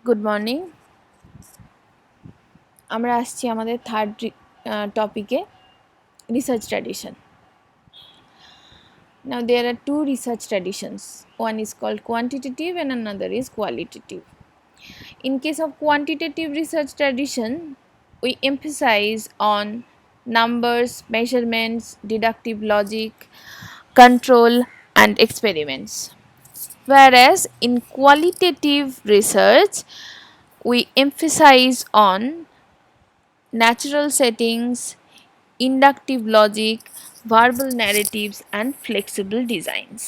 Good morning. আমরা আসছি আমাদের থার্ড টপিকে research tradition. Now there are two research traditions. One is called quantitative and another is qualitative. In case of quantitative research tradition, we emphasize on numbers, measurements, deductive logic, control and experiments. Whereas in qualitative research, we emphasize on natural settings, inductive logic, verbal narratives, and flexible designs.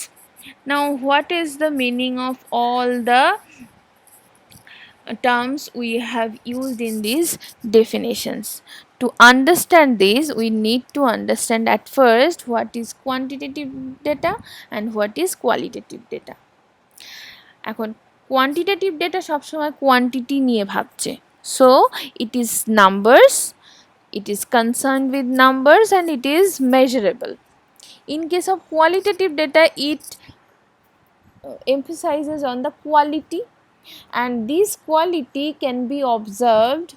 Now, what is the meaning of all the terms we have used in these definitions? To understand this, we need to understand at first what is quantitative data and what is qualitative data. এখন quantitative data সবসময় quantity নিয়ে ভাবছে, so it is numbers, it is concerned with numbers and it is measurable. In case of qualitative data, it emphasizes on the quality, and this quality can be observed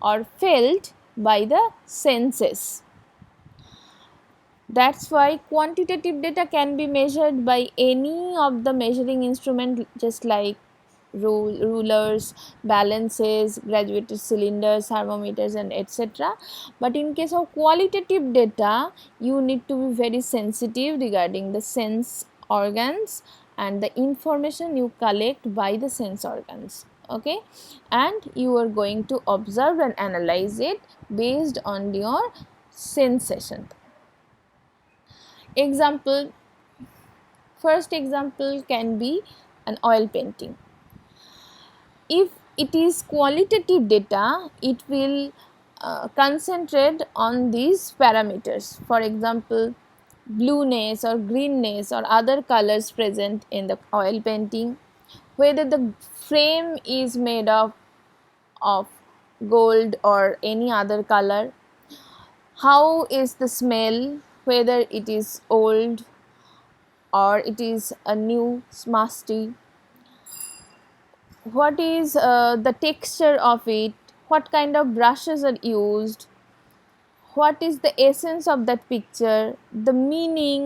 or felt by the senses. That's why quantitative data can be measured by any of the measuring instrument, just like rulers, balances, graduated cylinders, thermometers, and etc. But in case of qualitative data, you need to be very sensitive regarding the sense organs and the information you collect by the sense organs. Okay, and you are going to observe and analyze it based on your sensation. Example, first example can be an oil painting. If it is qualitative data, it will concentrate on these parameters. For example, blueness or greenness or other colors present in the oil painting, whether the frame is made of gold or any other color, how is the smell, whether it is old or it is a new musty, what is the texture of it, what kind of brushes are used, what is the essence of that picture, the meaning,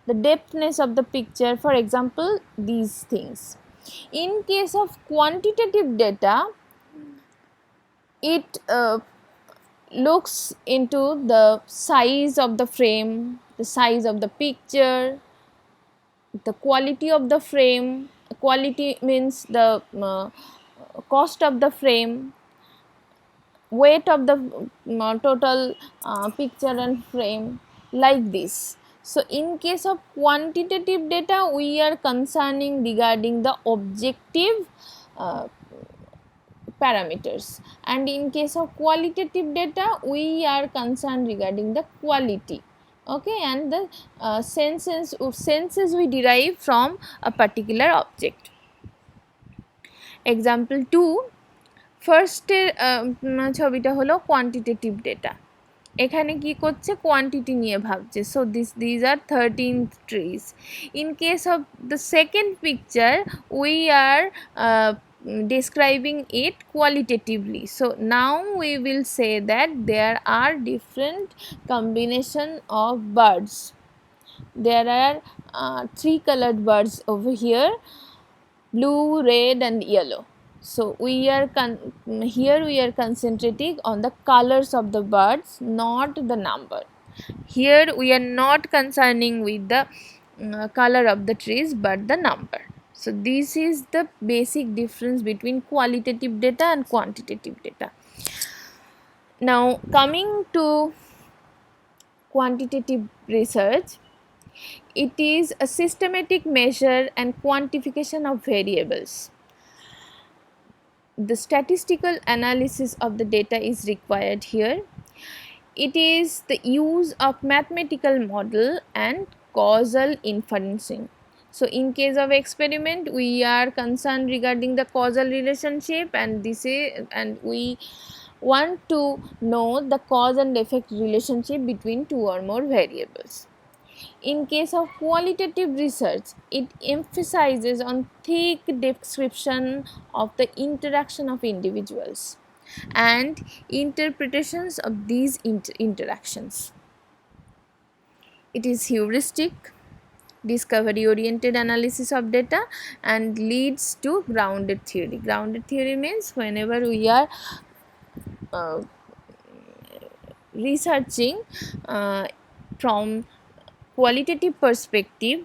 the depthness of the picture, for example, these things. In case of quantitative data, it looks into the size of the frame, the size of the picture, the quality of the frame. Quality means the cost of the frame, weight of the total picture and frame, like this. So in case of quantitative data, we are concerning regarding the objective uh, parameters, and in case of qualitative data, we are concerned regarding the quality. Okay, and the senses we derive from a particular object. Example 2, ফার্স্টের ছবিটা হলো quantitative data. এখানে কি করছে, quantity নিয়ে ভাবছে, so these are 13 trees. In case of the second picture, we are describing it qualitatively. So now we will say that there are different combination of birds. There are three colored birds over here, blue, red and yellow. So we are here we are concentrating on the colors of the birds, not the number. Here we are not concerning with the color of the trees but the number. So this is the basic difference between qualitative data and quantitative data. Now coming to quantitative research, it is a systematic measure and quantification of variables. The statistical analysis of the data is required here. It is the use of mathematical model and causal inferencing. So in case of experiment, we are concerned regarding the causal relationship, and we want to know the cause and effect relationship between two or more variables. In case of qualitative research, it emphasizes on thick description of the interaction of individuals and interpretations of these interactions. It is heuristic, discovery oriented analysis of data, and leads to grounded theory. Grounded theory means whenever we are uh, researching from qualitative perspective,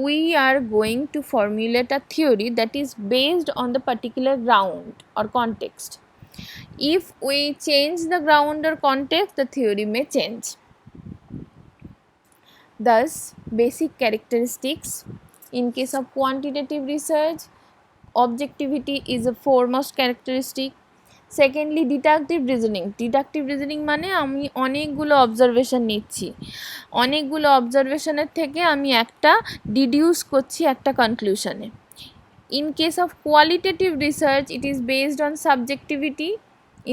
we are going to formulate a theory that is based on the particular ground or context. If we change the ground or context, the theory may change. Thus, basic characteristics: in case of quantitative research, objectivity is a foremost characteristic. Secondly deductive reasoning মানে আমি অনেকগুলো observation নিচ্ছি, অনেকগুলো অবজারভেশনের থেকে আমি একটা deduce করছি একটা কনক্লুশনে। In case of qualitative research, it is based on subjectivity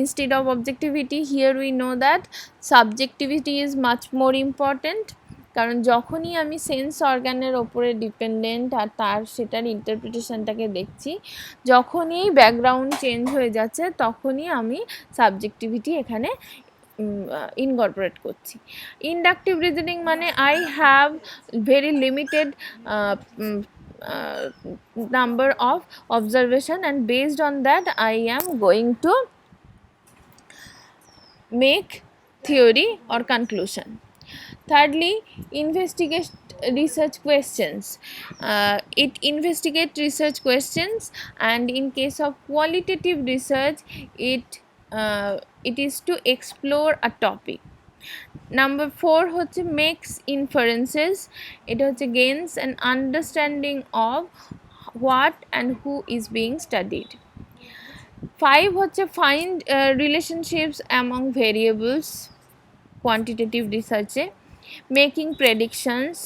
instead of objectivity. Here we know that subjectivity is much more important, কারণ যখনই আমি সেন্স অর্গানের ওপরে ডিপেন্ডেন্ট আর তার সেটার ইন্টারপ্রিটেশনটাকে দেখছি, যখনই ব্যাকগ্রাউন্ড চেঞ্জ হয়ে যাচ্ছে তখনই আমি সাবজেক্টিভিটি এখানে ইনকর্পোরেট করছি। ইন্ডাকটিভ রিজনিং মানে I have very limited number of observation and based on that I am going to make theory or conclusion. Thirdly, investigate research questions. It investigate research questions, and in case of qualitative research, it is to explore a topic. Number 4 হচ্ছে makes inferences. এটা হচ্ছে gains an understanding of what and who is being studied. 5 হচ্ছে find relationships among variables. Quantitative research, making predictions,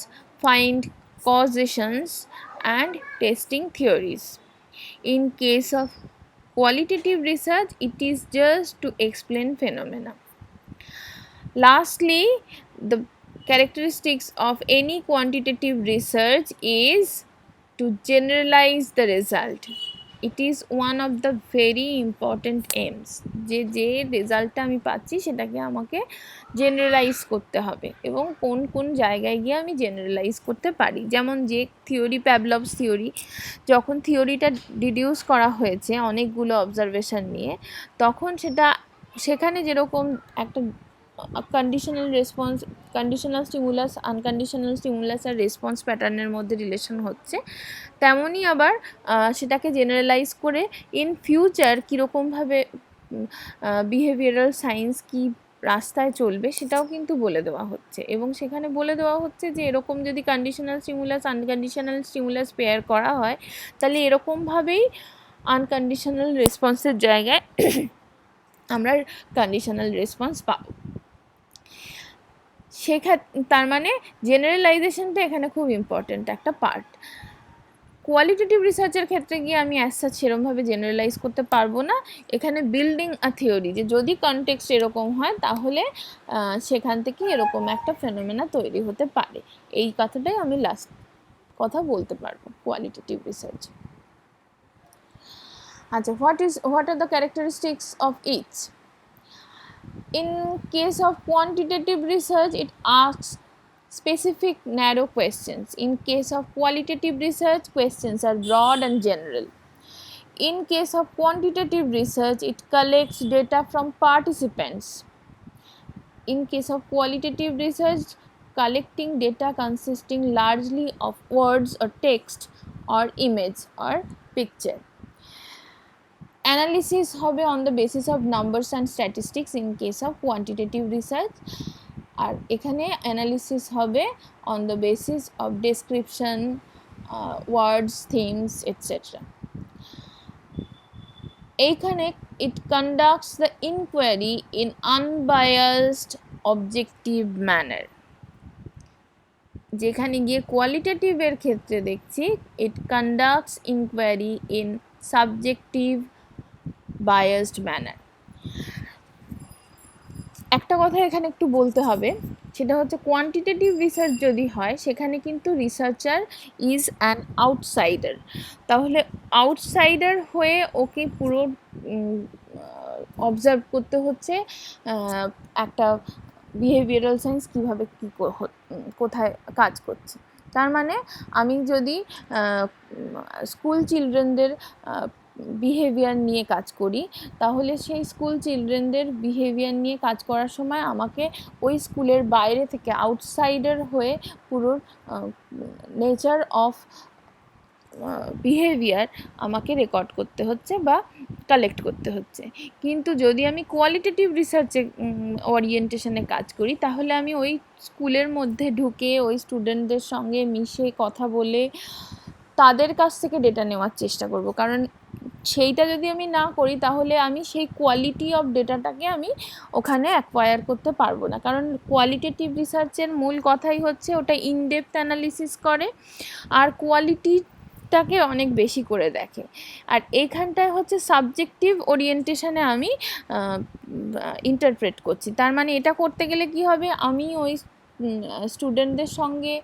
find causations and testing theories. In case of qualitative research, it is just to explain phenomena. Lastly, the characteristics of any quantitative research is to generalize the result. It is one of the very important aims. যে রেজাল্টটা আমি পাচ্ছি সেটাকে আমাকে generalise করতে হবে এবং কোন কোন জায়গায় গিয়ে আমি জেনারেলাইজ করতে পারি। যেমন যে থিওরি, প্যাভলভস থিওরি, যখন থিওরিটা ডিডিউস করা হয়েছে অনেকগুলো অবজারভেশন নিয়ে, তখন সেখানে যেরকম একটা conditional response, conditional stimulus, unconditional stimulus আর রেসপন্স প্যাটার্নের মধ্যে রিলেশন হচ্ছে, তেমনই আবার সেটাকে জেনারেলাইজ করে ইন ফিউচার কীরকমভাবে বিহেভিয়ারাল সায়েন্স কী রাস্তায় চলবে সেটাও কিন্তু বলে দেওয়া হচ্ছে। এবং সেখানে বলে দেওয়া হচ্ছে যে এরকম যদি conditional stimulus unconditional stimulus pair করা হয়, তাহলে এরকমভাবেই আনকন্ডিশনাল রেসপন্সের জায়গায় আমরা কন্ডিশনাল রেসপন্স পাবো। তার মানে জেনারেলাইজেশনটা এখানে খুব ইম্পর্ট্যান্ট একটা পার্ট। কোয়ালিটেটিভ রিসার্চের ক্ষেত্রে গিয়ে আমি অ্যাজ সেরকমভাবে জেনারেলাইজ করতে পারবো না। এখানে বিল্ডিং আ থিওরি, যে যদি কনটেক্সট এরকম হয় তাহলে সেখান থেকে এরকম একটা ফেনোমেনা তৈরি হতে পারে, এই কথাটাই আমি লাস্ট কথা বলতে পারবো কোয়ালিটেটিভ রিসার্চ। আচ্ছা, what are the characteristics of each? In case of quantitative research, it asks specific narrow questions. In case of qualitative research, questions are broad and general. In case of quantitative research, it collects data from participants. In case of qualitative research, collecting data consisting largely of words or text or image or picture. Analysis হবে on the basis of numbers and statistics in case of quantitative research, আর এখানে analysis হবে on the basis of description, words, themes, etc. এইখানে it conducts the inquiry in unbiased objective manner. যেখানে গিয়ে কোয়ালিটেটিভের ক্ষেত্রে দেখছি it conducts inquiry in subjective biased manner. একটা কথা এখানে একটু বলতে হবে, সেটা হচ্ছে কোয়ান্টিটেটিভ রিসার্চ যদি হয় সেখানে কিন্তু রিসার্চার ইজ অ্যান আউটসাইডার। তাহলে আউটসাইডার হয়ে ওকে পুরো অবজার্ভ করতে হচ্ছে একটা বিহেভিয়ারাল সায়েন্স কীভাবে কী কোথায় কাজ করছে। তার মানে আমি যদি স্কুল চিলড্রেনদের বিহেভিয়ার নিয়ে কাজ করি, তাহলে সেই স্কুল চিলড্রেনদের বিহেভিয়ার নিয়ে কাজ করার সময় আমাকে ওই স্কুলের বাইরে থেকে আউটসাইডার হয়ে পুরো নেচার অফ বিহেভিয়ার আমাকে রেকর্ড করতে হচ্ছে বা কালেক্ট করতে হচ্ছে। কিন্তু যদি আমি কোয়ালিটেটিভ রিসার্চে ওরিয়েন্টেশনে কাজ করি, তাহলে আমি ওই স্কুলের মধ্যে ঢুকে ওই স্টুডেন্টদের সঙ্গে মিশে কথা বলে তাদের কাছ থেকে ডেটা নেওয়ার চেষ্টা করব। কারণ সেইটা যদি আমি না করি, তাহলে আমি সেই কোয়ালিটি অফ ডেটাটাকে আমি ওখানে অ্যাকোয়ার করতে পারবো না। কারণ কোয়ালিটেটিভ রিসার্চের মূল কথাই হচ্ছে ওটা ইনডেপথ অ্যানালিসিস করে আর কোয়ালিটিটাকে অনেক বেশি করে দেখে। আর এইখানটায় হচ্ছে সাবজেক্টিভ ওরিয়েন্টেশনে আমি ইন্টারপ্রেট করছি। তার মানে এটা করতে গেলে কি হবে, আমি ওই স্টুডেন্টদের সঙ্গে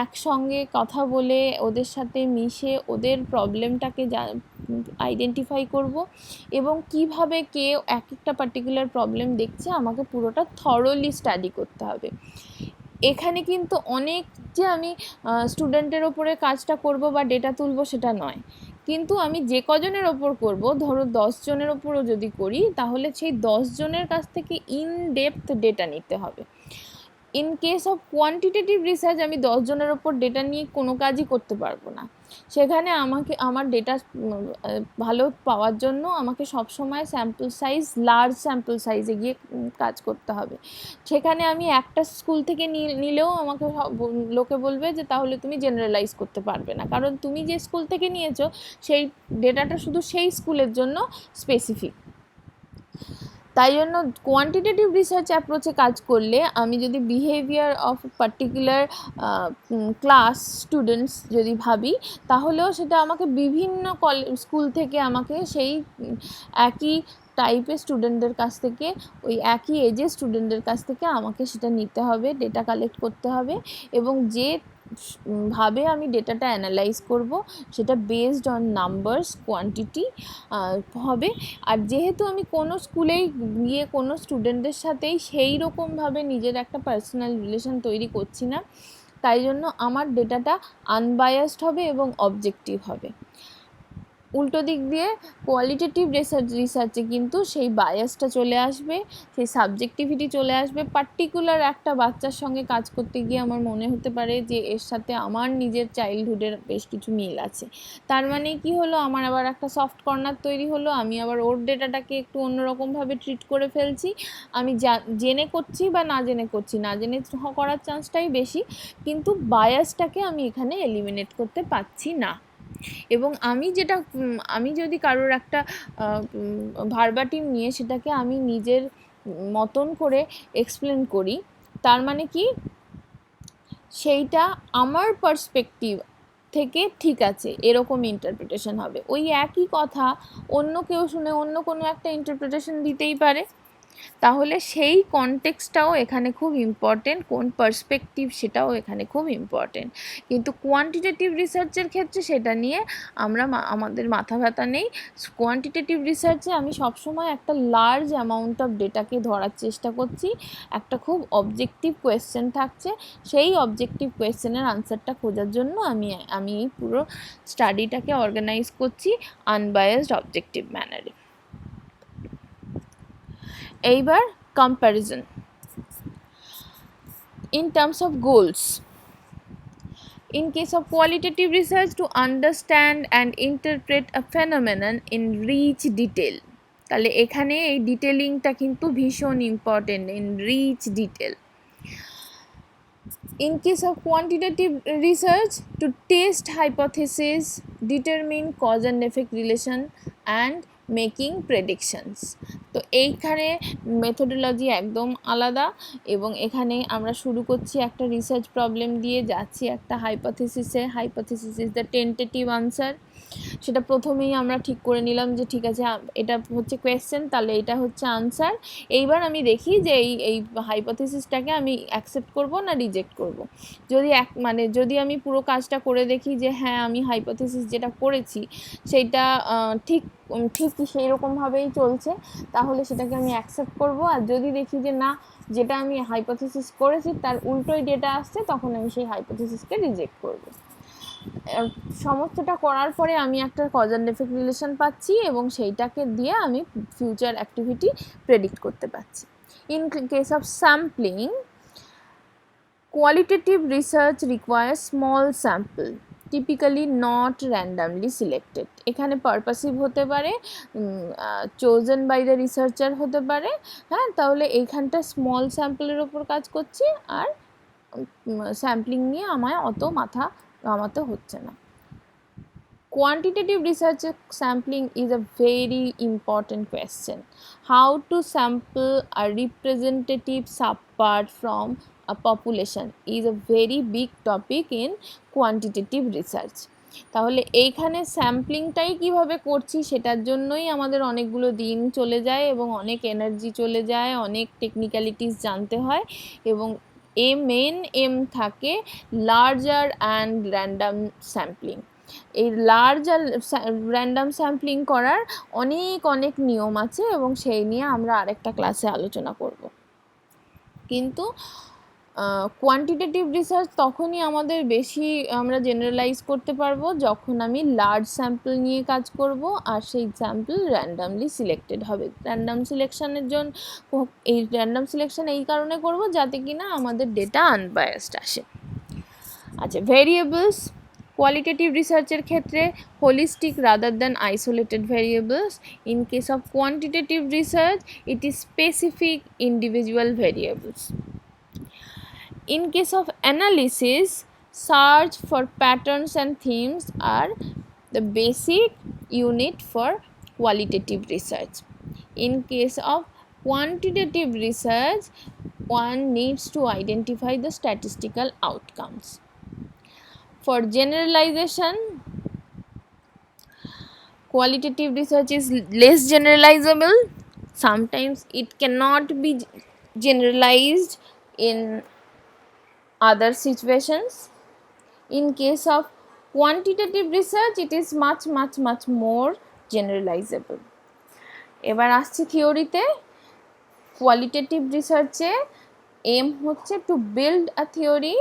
একসঙ্গে কথা বলে ওদের সাথে মিশে ওদের প্রবলেমটাকে আইডেন্টিফাই করব এবং কিভাবে কে এক একটা পার্টিকুলার প্রবলেম দেখছে আমাকে পুরোটা থরলি স্টাডি করতে হবে। এখানে কিন্তু অনেক যে আমি স্টুডেন্টের ওপরে কাজটা করব বা ডেটা তুলব সেটা নয়, কিন্তু আমি যে কজনের ওপর করব, ধরো 10 জনের ওপরও যদি করি, তাহলে সেই 10 জনের কাছ থেকে ইন ডেপথ ডেটা নিতে হবে। In case of quantitative research আমি 10 জনের ওপর ডেটা নিয়ে কোনো কাজই করতে পারবো না। সেখানে আমাকে আমার ডেটা ভালো পাওয়ার জন্য আমাকে সবসময় স্যাম্পল সাইজ, লার্জ স্যাম্পল সাইজে গিয়ে কাজ করতে হবে। সেখানে আমি একটা স্কুল থেকে নিলেও আমাকে লোকে বলবে যে তাহলে তুমি জেনারেলাইজ করতে পারবে না, কারণ তুমি যে স্কুল থেকে নিয়েছো সেই ডেটাটা শুধু সেই স্কুলের জন্য স্পেসিফিক। তাই জন্য কোয়ান্টিটেটিভ রিসার্চ অ্যাপ্রোচে কাজ করলে আমি যদি behaviour of particular class students যদি ভাবি, তাহলেও সেটা আমাকে বিভিন্ন স্কুল থেকে আমাকে সেই একই টাইপের স্টুডেন্টদের কাছ থেকে, ওই একই এজের স্টুডেন্টদের কাছ থেকে আমাকে সেটা নিতে হবে, ডেটা কালেক্ট করতে হবে এবং যে ভাবে আমি ডেটাটা অ্যানালাইজ করব সেটা বেসড অন নাম্বারস, কোয়ান্টিটি হবে। আর যেহেতু আমি কোনো স্কুলেই গিয়ে কোনো স্টুডেন্টদের সাথেই সেই রকমভাবে নিজের একটা পার্সোনাল রিলেশন তৈরি করছি না, তাই জন্য আমার ডেটাটা আনবায়াসড হবে এবং অবজেক্টিভ হবে। উল্টো দিক দিয়ে কোয়ালিটেটিভ রিসার্চে কিন্তু সেই বায়াসটা চলে আসবে, সেই সাবজেক্টিভিটি চলে আসবে। পার্টিকুলার একটা বাচ্চার সঙ্গে কাজ করতে গিয়ে আমার মনে হতে পারে যে এর সাথে আমার নিজের চাইল্ডহুডের বেশ কিছু মিল আছে, তার মানে কি হলো, আমার আবার একটা সফট কর্নার তৈরি হলো, আমি আবার ওর ডেটাটাকে একটু অন্যরকমভাবে ট্রিট করে ফেলছি। আমি জেনে করছি বা না জেনে করছি, না জেনে করার চান্সটাই বেশি, কিন্তু বায়াসটাকে আমি এখানে এলিমিনেট করতে পারছি না। এবং আমি যদি কারোর একটা ভার্বাটিম নিয়ে সেটাকে আমি নিজের মতন করে এক্সপ্লেন করি, তার মানে কি সেইটা আমার পার্সপেক্টিভ থেকে ঠিক আছে এরকম ইন্টারপ্রিটেশন হবে। ওই একই কথা অন্য কেউ শুনে অন্য কোনো একটা ইন্টারপ্রিটেশন দিতেই পারে। তাহলে সেই কনটেক্সটটাও এখানে খুব ইম্পর্টেন্ট, কোন পার্সপেক্টিভ সেটাও এখানে খুব ইম্পর্টেন্ট। কিন্তু কোয়ান্টিটেটিভ রিসার্চের ক্ষেত্রে সেটা নিয়ে আমাদের মাথা ব্যথা নেই। কোয়ান্টিটেটিভ রিসার্চে আমি সবসময় একটা লার্জ অ্যামাউন্ট অফ ডেটাকে ধরার চেষ্টা করছি, একটা খুব অবজেক্টিভ কোয়েশ্চেন থাকছে, সেই অবজেক্টিভ কোয়েশ্চেনের আনসারটা খোঁজার জন্য আমি এই পুরো স্টাডিটাকে অর্গানাইজ করছি আনবায়াসড অবজেক্টিভ ম্যানারে। এইবার comparison in terms of goals. In case of qualitative research, to understand and interpret a phenomenon in rich detail, তাহলে এখানে এই ডিটেলিংটা কিন্তু ভীষণ important, in rich detail. In case of quantitative research, to test hypothesis, determine cause and effect relation and making predictions. তো এইখানে methodology একদম আলাদা এবং এখানে আমরা শুরু করছি একটা রিসার্চ প্রবলেম দিয়ে, যাচ্ছি একটা হাইপোথিসিসে। Hypothesis is the tentative answer. সেটা প্রথমেই আমরা ঠিক করে নিলাম যে ঠিক আছে এটা হচ্ছে কোয়েশ্চেন, তাহলে এটা হচ্ছে আনসার। এইবার আমি দেখি যে এই হাইপোথিসিসটাকে আমি অ্যাকসেপ্ট করব না রিজেক্ট করব। যদি যদি আমি পুরো কাজটা করে দেখি যে হ্যাঁ আমি হাইপোথিসিস যেটা করেছি সেইটা ঠিক সেই রকমভাবেই চলছে, তাহলে সেটাকে আমি অ্যাকসেপ্ট করব। আর যদি দেখি যে না, যেটা আমি হাইপোথিসিস করেছি তার উল্টোই ডেটা আসছে, তখন আমি সেই হাইপোথিসিসকে রিজেক্ট করব। সমস্তটা করার পরে আমি একটা কজ অ্যান্ড এফেক্ট রিলেশন পাচ্ছি এবং সেইটাকে দিয়ে আমি ফিউচার অ্যাক্টিভিটি প্রেডিক্ট করতে পারছি। In case of sampling, qualitative research requires small sample, typically not randomly selected. এখানে পারপাসিভ হতে পারে, chosen by the researcher হতে পারে। হ্যাঁ, তাহলে এইখানটা স্মল স্যাম্পলের ওপর কাজ করছি আর স্যাম্পলিং নিয়ে আমায় অত মাথা ঘামাতে হচ্ছে না। Quantitative research sampling is a very important question. How to sample a representative subpart from a population is a very big topic in quantitative research. তাহলে এইখানে স্যাম্পলিংটাই কিভাবে করছি সেটার জন্যই আমাদের অনেকগুলো দিন চলে যায় এবং অনেক এনার্জি চলে যায়, অনেক টেকনিক্যালিটিস জানতে হয় এবং মেন এম থাকে লার্জার অ্যান্ড র্যান্ডাম স্যাম্পলিং। এই লার্জ আর র্যান্ডাম স্যাম্পলিং করার অনেক নিয়ম আছে এবং সেই নিয়ে আমরা আরেকটা ক্লাসে আলোচনা করব। কিন্তু কোয়ান্টিটেটিভ রিসার্চ তখনই আমাদের বেশি আমরা জেনারেলাইজ করতে পারবো যখন আমি লার্জ স্যাম্পল নিয়ে কাজ করব আর সেই স্যাম্পল র্যান্ডামলি সিলেক্টেড হবে। র্যান্ডাম সিলেকশনের জন্য এই র্যান্ডাম সিলেকশন এই কারণে করব যাতে কিনা আমাদের ডেটা আনবায়াসড আসে। আচ্ছা, ভেরিয়েবলস qualitative researcher ক্ষেত্রে holistic rather than isolated variables. In case of quantitative research, it is specific individual variables. In case of analysis, search for patterns and themes are the basic unit for qualitative research. In case of quantitative research, one needs to identify the statistical outcomes. For generalization, qualitative research is less generalizable. Sometimes it cannot be generalized in other situations. In case of quantitative research, it is much more generalizable. এবার আসছি থিওরিতে। Qualitative রিসার্চে M হচ্ছে to build a theory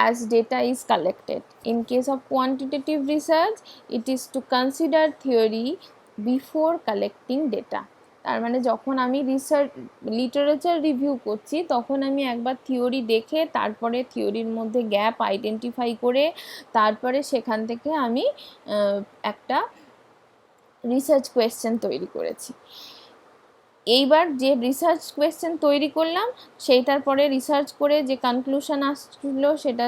as data is collected. In case of quantitative research, it is to consider theory before collecting data. তার মানে যখন আমি literature review করছি তখন আমি একবার থিওরি দেখে তারপরে থিওরির মধ্যে গ্যাপ আইডেন্টিফাই করে তারপরে সেখান থেকে আমি একটা রিসার্চ কোয়েশ্চেন তৈরি করেছি। এইবার যে রিসার্চ কোয়েশ্চেন তৈরি করলাম সেইটার পরে রিসার্চ করে যে কনক্লুশন আসলো সেটা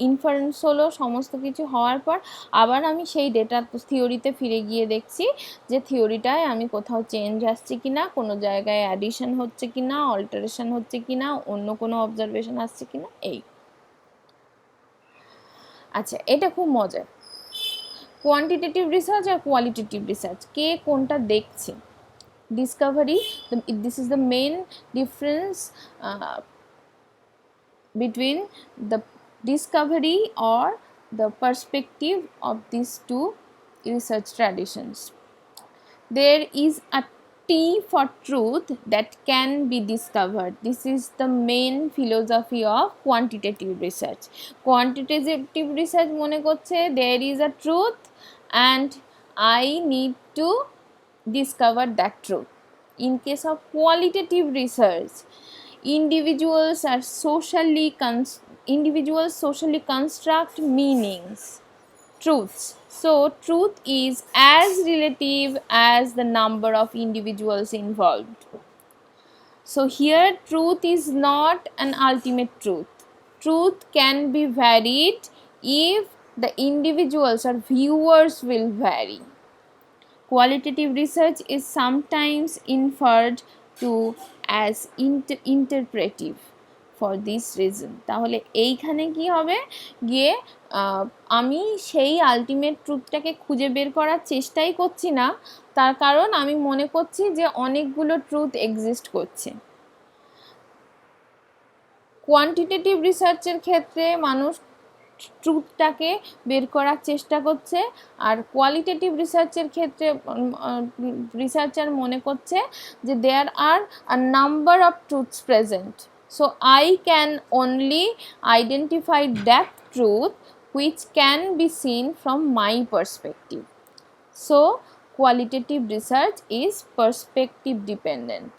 ইনফারেন্স হলো, সমস্ত কিছু হওয়ার পর আবার আমি সেই ডেটা থিওরিতে ফিরে গিয়ে দেখছি যে থিওরিটায় আমি কোথাও চেঞ্জ আসছে কি না, কোনো জায়গায় অ্যাডিশন হচ্ছে কি না, অল্টারেশন হচ্ছে কি না, অন্য কোনো অবজারভেশন আসছে কি না। এই আচ্ছা, এটা খুব মজার। কোয়ান্টিটেটিভ রিসার্চ আর কোয়ালিটেটিভ রিসার্চ কে কোনটা দেখছে? Discovery, this is the main difference between the discovery or the perspective of these two research traditions. There is a T for truth that can be discovered. This is the main philosophy of quantitative research. Quantitative research মনে করছে there is a truth and I need to discover that truth. In case of qualitative research, individuals socially construct meanings, truths. So truth is as relative as the number of individuals involved. So here truth is not an ultimate truth. Truth can be varied if the individuals or viewers will vary. Qualitative research is sometimes inferred to as interpretive. For this reason. তাহলে এইখানে কি হবে গিয়ে আমি সেই ultimate ট্রুথটাকে খুঁজে বের করার চেষ্টাই করছি না, তার কারণ আমি মনে করছি যে অনেকগুলো ট্রুথ এক্সিস্ট করছে। কোয়ান্টিটেটিভ রিসার্চের ক্ষেত্রে মানুষ ট্রুথটাকে বের করার চেষ্টা করছে, আর কোয়ালিটেটিভ রিসার্চের ক্ষেত্রে রিসার্চার মনে করছে যে there are a number of truths present, so I can only identify that truth which can be seen from my perspective. So qualitative research is perspective dependent.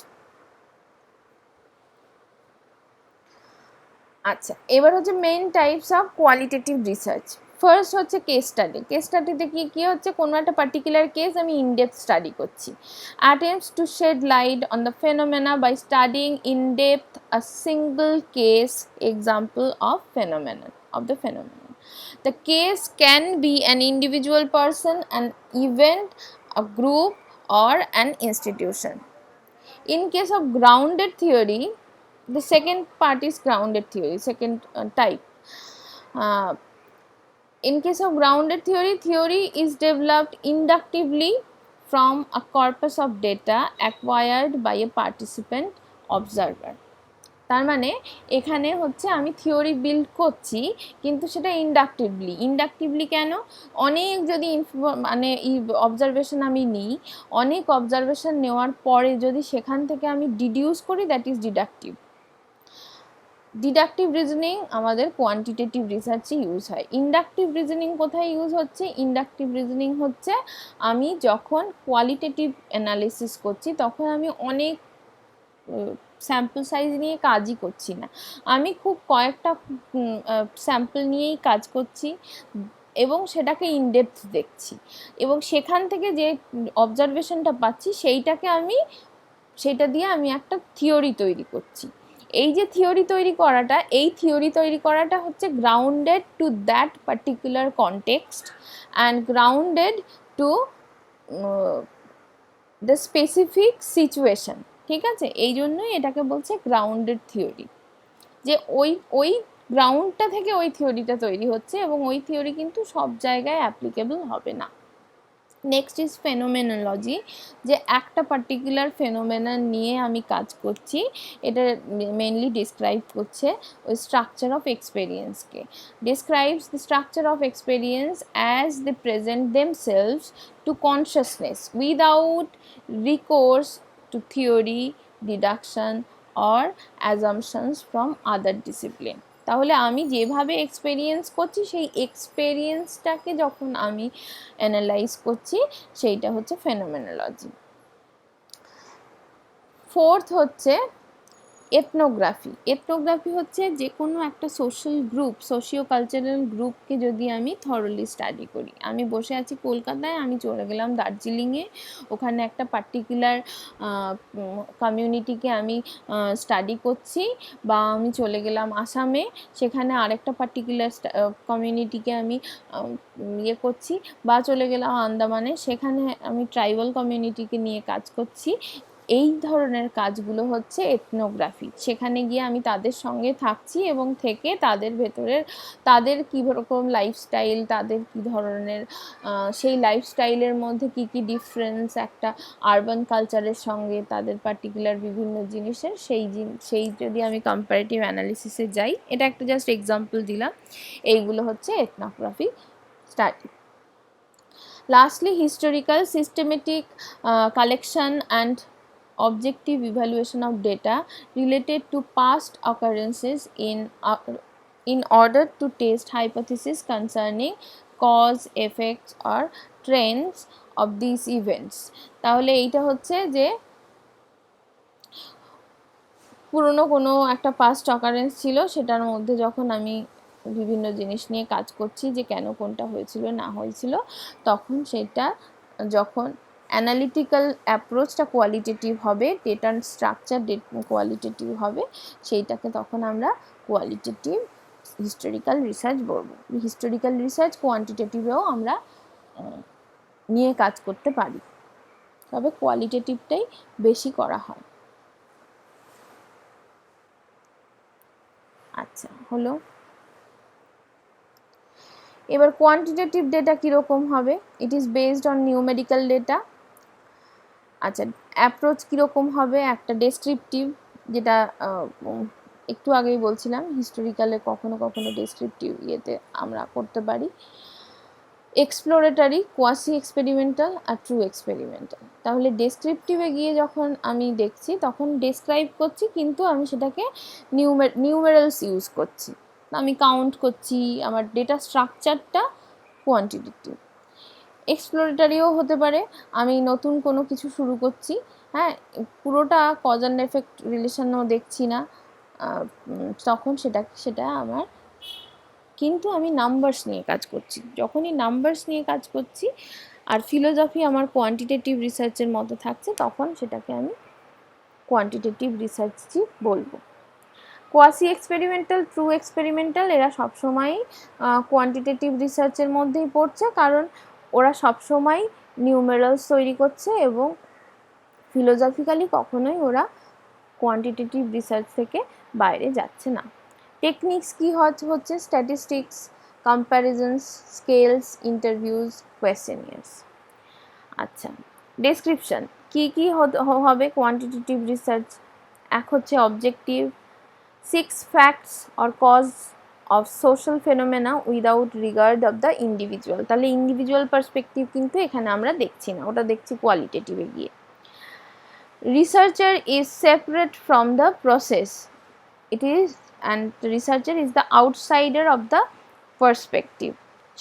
আচ্ছা, এবার হচ্ছে main types of qualitative research. First হচ্ছে case study. Case স্টাডিতে কি হচ্ছে, কোনো একটা particular case আমি ইনডেপথ স্টাডি করছি। Attempts to shed light on the phenomena by studying in depth a single case example of phenomenon of the phenomenon. The case can be an individual person, an event, a group, or an institution. In case of grounded theory, the second part is grounded theory, second type. In case of grounded theory, theory is developed inductively from a corpus of data acquired by a participant observer. তার মানে এখানে হচ্ছে আমি theory build করছি, কিন্তু সেটা inductively কেন, অনেক যদি মানে অবজারভেশন আমি নিই, অনেক অবজারভেশন নেওয়ার পরে যদি সেখান থেকে আমি ডিডিউস করি, that is deductive. Deductive reasoning আমাদের কোয়ান্টিটেটিভ রিসার্চে ইউজ হয়। ইন্ডাকটিভ রিজনিং কোথায় ইউজ হচ্ছে? ইন্ডাকটিভ রিজনিং হচ্ছে আমি যখন কোয়ালিটেটিভ অ্যানালিসিস করছি তখন আমি অনেক স্যাম্পল সাইজ নিয়ে কাজই করছি না, আমি খুব কয়েকটা স্যাম্পল নিয়েই কাজ করছি এবং সেটাকে ইনডেপথ দেখছি, এবং সেখান থেকে যে অবজারভেশনটা পাচ্ছি সেইটা দিয়ে আমি একটা থিওরি তৈরি করছি। এই যে থিওরি তৈরি করাটা হচ্ছে grounded to that particular context and grounded to the specific situation. ঠিক আছে, এই জন্যই এটাকে বলছে গ্রাউন্ডেড থিওরি, যে ওই গ্রাউন্ডটা থেকে ওই থিওরিটা তৈরি হচ্ছে এবং ওই থিওরি কিন্তু সব জায়গায় অ্যাপ্লিকেবল হবে না। নেক্সট ইজ ফেনোমেনোলজি, যে একটা পার্টিকুলার ফেনোমেনন নিয়ে আমি কাজ করছি, এটা মেনলি ডিসক্রাইব করছে ওই স্ট্রাকচার অফ এক্সপেরিয়েন্সকে, describes the structure of experience as they present themselves to consciousness without recourse to theory, deduction or assumptions from other discipline. তাহলে আমি যেভাবে এক্সপেরিয়েন্স করছি সেই এক্সপেরিয়েন্সটাকে যখন আমি অ্যানালাইজ করছি সেইটা হচ্ছে ফেনোমেনোলজি। ফোর্থ হচ্ছে এথনোগ্রাফি হচ্ছে যে কোনো একটা সোশিও কালচারাল গ্রুপকে যদি আমি থরলি স্টাডি করি। আমি বসে আছি কলকাতায়, আমি চলে গেলাম দার্জিলিংয়ে, ওখানে একটা পার্টিকুলার কমিউনিটিকে আমি স্টাডি করছি, বা আমি চলে গেলাম আসামে, সেখানে আরেকটা পার্টিকুলার কমিউনিটিকে আমি ইয়ে করছি, বা চলে গেলাম আন্দামানে, সেখানে আমি ট্রাইবাল কমিউনিটিকে নিয়ে কাজ করছি। এই ধরনের কাজগুলো হচ্ছে এথনোগ্রাফি। সেখানে গিয়ে আমি তাদের সঙ্গে থাকছি এবং থেকে তাদের ভেতরের তাদের কী রকম লাইফস্টাইল, তাদের কী ধরনের সেই লাইফস্টাইলের মধ্যে কী কী ডিফারেন্স একটা আরবান কালচারের সঙ্গে তাদের পার্টিকুলার বিভিন্ন জিনিসের, সেই যদি আমি কম্পারেটিভ অ্যানালিসিসে যাই, এটা একটা জাস্ট এক্সাম্পল দিলাম। এইগুলো হচ্ছে ethnography study. Lastly, historical systematic collection and objective evaluation of data related to past occurrences in order to test hypotheses concerning cause, effects or trends of these events. তাহলে এইটা হচ্ছে যে পুরনো কোনো একটা পাস্ট অকারেন্স ছিল, সেটার মধ্যে যখন আমি বিভিন্ন জিনিস নিয়ে কাজ করছি যে কেন কোনটা হয়েছিল না হয়েছিল, তখন সেটা যখন অ্যানালিটিক্যাল অ্যাপ্রোচটা কোয়ালিটেটিভ হবে, ডেটার স্ট্রাকচার কোয়ালিটেটিভ হবে, সেইটাকে তখন আমরা কোয়ালিটেটিভ হিস্টোরিক্যাল রিসার্চ বলবো। হিস্টোরিক্যাল রিসার্চ কোয়ান্টিটেটিভেও আমরা নিয়ে কাজ করতে পারি, তবে কোয়ালিটেটিভটাই বেশি করা হয়। আচ্ছা হলো। এবার কোয়ান্টিটেটিভ ডেটা কীরকম হবে? ইট is based on numerical data. আচ্ছা, অ্যাপ্রোচ কীরকম হবে? একটা ডেসক্রিপটিভ, যেটা একটু আগেই বলছিলাম, হিস্টোরিক্যালে কখনো কখনো ডেসক্রিপটিভ ইয়েতে আমরা করতে পারি। এক্সপ্লোরেটারি, কোয়াসি এক্সপেরিমেন্টাল আর ট্রু এক্সপেরিমেন্টাল। তাহলে ডেসক্রিপটিভে গিয়ে যখন আমি দেখছি তখন ডেসক্রাইব করছি, কিন্তু আমি সেটাকে নিউমেরালস ইউজ করছি, আমি কাউন্ট করছি, আমার ডেটা স্ট্রাকচারটা কোয়ান্টিটেটিভ। এক্সপ্লোরেটারিও হতে পারে, আমি নতুন কোনো কিছু শুরু করছি, হ্যাঁ, পুরোটা কজ অ্যান্ড এফেক্ট রিলেশনও দেখছি না, তখন সেটা আমার, কিন্তু আমি নাম্বারস নিয়ে কাজ করছি। যখনই নাম্বারস নিয়ে কাজ করছি আর ফিলোসফি আমার কোয়ান্টিটেটিভ রিসার্চের মতো থাকছে, তখন সেটাকে আমি কোয়ান্টিটেটিভ রিসার্চই বলবো। কোয়াসি এক্সপেরিমেন্টাল, ট্রু এক্সপেরিমেন্টাল, এরা সবসময়ই কোয়ান্টিটেটিভ রিসার্চের মধ্যেই পড়ছে, কারণ ওরা সবসময় নিউমেরালস তৈরি করছে এবং ফিলোসফিক্যালি কখনোই ওরা কোয়ান্টিটেটিভ রিসার্চ থেকে বাইরে যাচ্ছে না। টেকনিক্স কি হচ্ছে স্ট্যাটিস্টিক্স, কম্প্যারিজনস, স্কেলস, ইন্টারভিউজ, কোয়েশ্চেনিয়ার্স। আচ্ছা, ডেসক্রিপশন কি হবে কোয়ান্টিটেটিভ রিসার্চ? এক হচ্ছে objective, 6 facts or cause of social phenomena without regard of the individual। তাহলে ইন্ডিভিজুয়াল পার্সপেক্টিভ কিন্তু এখানে আমরা দেখছি না, ওটা দেখছি কোয়ালিটেটিভে গিয়ে। Researcher is separate from the process, it is, and researcher is the outsider of the perspective,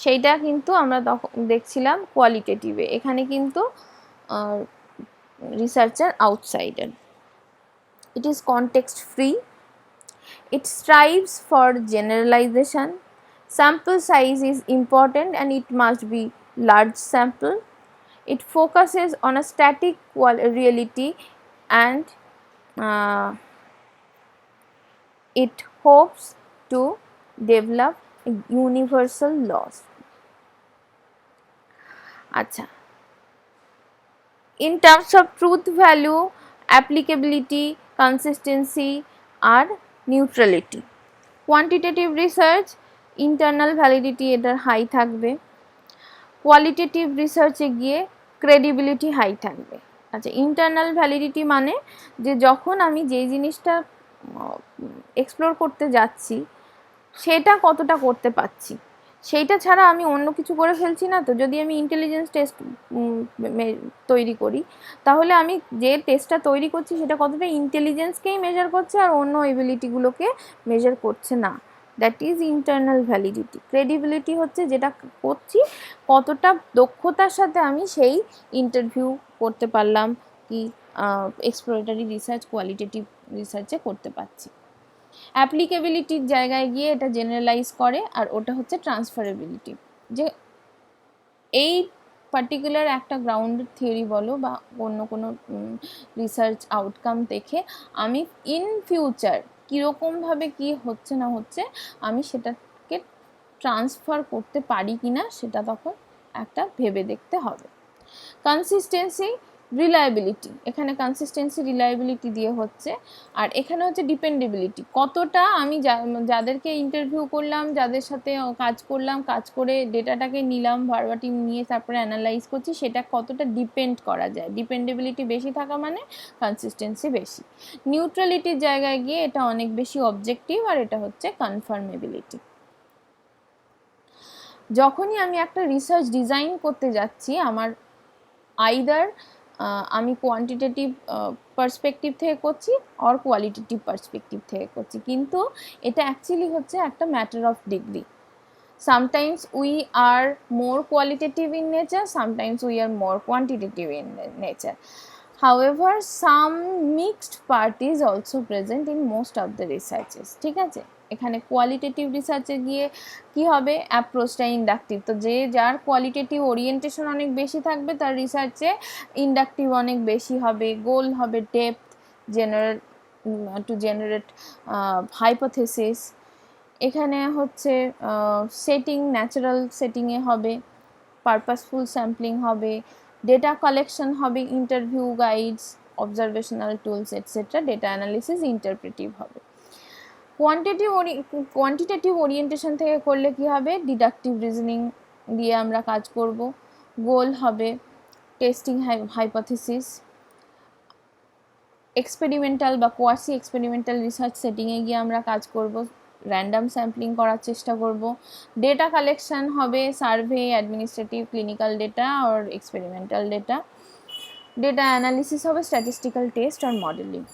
সেইটা কিন্তু আমরা দেখছিলাম কোয়ালিটেটিভে, এখানে কিন্তু researcher outsider. It is context free, it strives for generalization, sample size is important and it must be large sample, it focuses on a static reality and it hopes to develop universal laws। আচ্ছা, in terms of truth value, applicability, consistency আর neutrality. Quantitative research internal validity এটার high থাকবে, qualitative রিসার্চে গিয়ে credibility high থাকবে। আচ্ছা, internal validity মানে যে যখন আমি যেই জিনিসটা এক্সপ্লোর করতে যাচ্ছি সেটা কতটা করতে পারছি, সেইটা ছাড়া আমি অন্য কিছু করে ফেলছি না তো। যদি আমি ইন্টেলিজেন্স টেস্ট তৈরি করি, তাহলে আমি যে টেস্টটা তৈরি করছি সেটা কতটা ইন্টেলিজেন্সকেই মেজার করছে আর অন্য এবিলিটিগুলোকে মেজার করছে না, that is internal validity. Credibility হচ্ছে যেটা করছি কতটা দক্ষতার সাথে আমি সেই ইন্টারভিউ করতে পারলাম, কি এক্সপ্লোরেটরি রিসার্চ কোয়ালিটেটিভ রিসার্চে করতে পারছি। অ্যাপ্লিকেবিলিটির জায়গায় গিয়ে এটা জেনারেলাইজ করে, আর ওটা হচ্ছে ট্রান্সফারেবিলিটি, যে এই পার্টিকুলার একটা গ্রাউন্ডেড থিওরি বলো বা অন্য কোনো রিসার্চ আউটকাম দেখে আমি ইন ফিউচার কীরকমভাবে কী হচ্ছে না হচ্ছে আমি সেটাকে ট্রান্সফার করতে পারি কি না সেটা তখন একটা ভেবে দেখতে হবে। কনসিস্টেন্সি, রিলায়েবিলিটি, এখানে কনসিস্টেন্সি রিলায়েবিলিটি দিয়ে হচ্ছে, আর এখানে হচ্ছে ডিপেন্ডেবিলিটি, কতটা আমি যাদেরকে ইন্টারভিউ করলাম, যাদের সাথে কাজ করলাম, কাজ করে ডেটাটাকে নিলাম, ভার্বাটিম নিয়ে তারপরে অ্যানালাইজ করছি, সেটা কতটা ডিপেন্ড করা যায়। ডিপেন্ডেবিলিটি বেশি থাকা মানে কনসিস্টেন্সি বেশি। নিউট্রালিটির জায়গায় গিয়ে এটা অনেক বেশি অবজেক্টিভ, আর এটা হচ্ছে কনফার্মেবিলিটি। যখনই আমি একটা রিসার্চ ডিজাইন করতে যাচ্ছি, আমার আইদার আমি কোয়ান্টিটেটিভ পার্সপেক্টিভ থেকে করছি অর কোয়ালিটেটিভ পার্সপেক্টিভ থেকে করছি, কিন্তু এটা অ্যাকচুয়ালি হচ্ছে একটা matter of degree. sometimes we are more qualitative in nature, sometimes we are more quantitative in nature, however some mixed part is also present in most of the researches। ঠিক আছে, এখানে qualitative রিসার্চে গিয়ে কি হবে, অ্যাপ্রোচটা inductive, তো যে যার কোয়ালিটেটিভ ওরিয়েন্টেশন অনেক বেশি থাকবে তার রিসার্চে ইন্ডাকটিভ অনেক বেশি হবে, গোল হবে ডেপথ, জেনারেট হাইপোথেসিস। এখানে হচ্ছে সেটিং ন্যাচারাল সেটিংয়ে হবে, পারপাসফুল স্যাম্পলিং হবে, ডেটা কালেকশন হবে, interview guides, observational tools etcetera, data analysis interpretive হবে। কোয়ান্টিটেটিভ ওরিয়েন্টেশন থেকে করলে কি হবে, ডিডাকটিভ রিজনিং দিয়ে আমরা কাজ করব, গোল হবে টেস্টিং হাইপোথিসিস, এক্সপেরিমেন্টাল বা কোয়াসি এক্সপেরিমেন্টাল রিসার্চ সেটিংয়ে গিয়ে আমরা কাজ করব, র্যান্ডাম স্যাম্পলিং করার চেষ্টা করব, ডেটা কালেকশন হবে সার্ভে, অ্যাডমিনিস্ট্রেটিভ, ক্লিনিক্যাল ডেটা আর এক্সপেরিমেন্টাল ডেটা, ডেটা অ্যানালিসিস হবে, স্ট্যাটিস্টিক্যাল টেস্ট আর মডেলিং।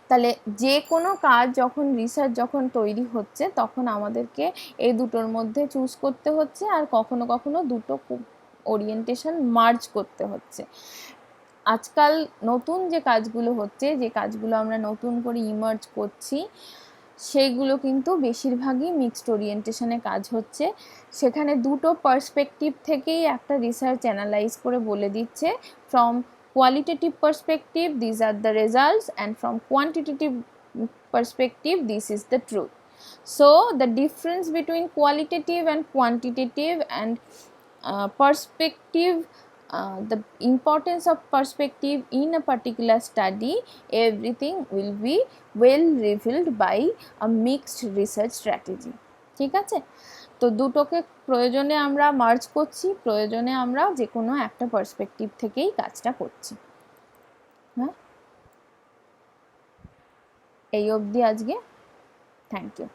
তাহলে যে কোনো কাজ যখন রিসার্চ যখন তৈরি হচ্ছে তখন আমাদেরকে এই দুটোর মধ্যে চুজ করতে হচ্ছে, আর কখনো কখনো দুটো ওরিয়েন্টেশন মার্জ করতে হচ্ছে। আজকাল নতুন যে কাজগুলো হচ্ছে, যে কাজগুলো আমরা নতুন করে ইমার্জ করছি, সেইগুলো কিন্তু বেশিরভাগই মিক্সড ওরিয়েন্টেশনে কাজ হচ্ছে। সেখানে দুটো পার্সপেক্টিভ থেকেই একটা রিসার্চ অ্যানালাইজ করে বলে দিচ্ছে, from qualitative perspective these are the results, and from quantitative perspective this is the truth. So the difference between qualitative and quantitative and perspective, the importance of perspective in a particular study, everything will be well revealed by a mixed research strategy. ঠিক আছে, তো দুটোকে প্রয়োজনে আমরা merge করছি, প্রয়োজনে আমরা যে কোনো একটা পার্সপেক্টিভ থেকেই কাজটা করছি। হ্যাঁ, এই অবধি আজকে, থ্যাংক ইউ।